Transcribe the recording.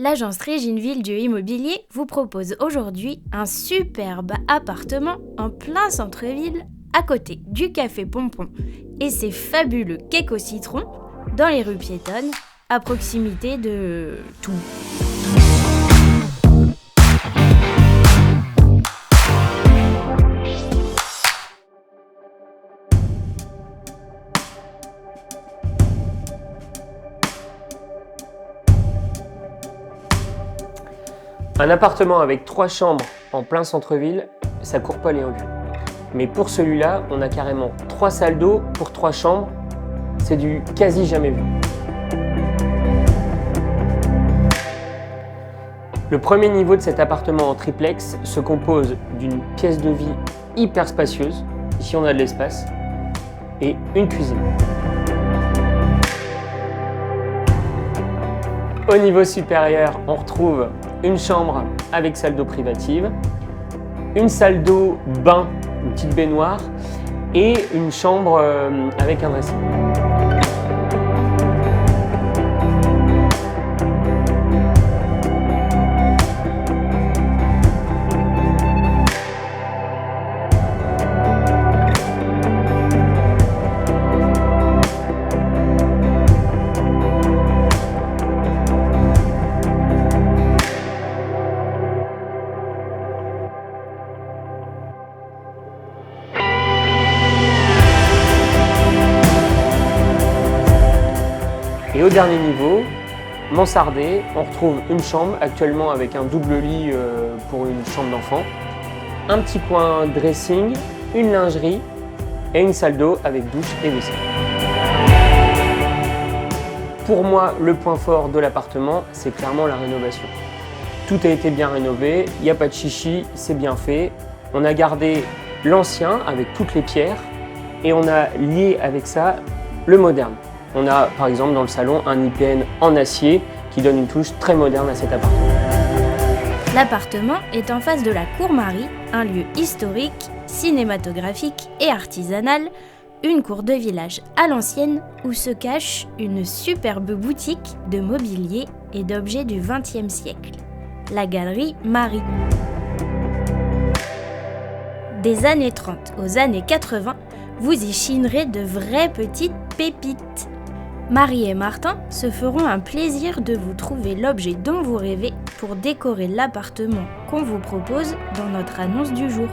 L'agence Régineville du Immobilier vous propose aujourd'hui un superbe appartement en plein centre-ville, à côté du Café Pompon et ses fabuleux cakes au citron, dans les rues piétonnes, à proximité de tout. Un appartement avec 3 chambres en plein centre-ville, ça court pas les rues. Mais pour celui-là, on a carrément 3 salles d'eau pour 3 chambres. C'est du quasi jamais vu. Le premier niveau de cet appartement en triplex se compose d'une pièce de vie hyper spacieuse. Ici, on a de l'espace. Et une cuisine. Au niveau supérieur, on retrouve une chambre avec salle d'eau privative, une salle d'eau bain, une petite baignoire et une chambre avec un dressing. Et au dernier niveau, mansardé, on retrouve une chambre actuellement avec un double lit pour une chambre d'enfant, un petit coin dressing, une lingerie et une salle d'eau avec douche et WC. Pour moi, le point fort de l'appartement, c'est clairement la rénovation. Tout a été bien rénové, il n'y a pas de chichi, c'est bien fait. On a gardé l'ancien avec toutes les pierres et on a lié avec ça le moderne. On a par exemple dans le salon un IPN en acier qui donne une touche très moderne à cet appartement. L'appartement est en face de la Cour Marie, un lieu historique, cinématographique et artisanal, une cour de village à l'ancienne où se cache une superbe boutique de mobilier et d'objets du XXe siècle, la Galerie Marie. Des années 30 aux années 80, vous y chinerez de vraies petites pépites. Marie et Martin se feront un plaisir de vous trouver l'objet dont vous rêvez pour décorer l'appartement qu'on vous propose dans notre annonce du jour.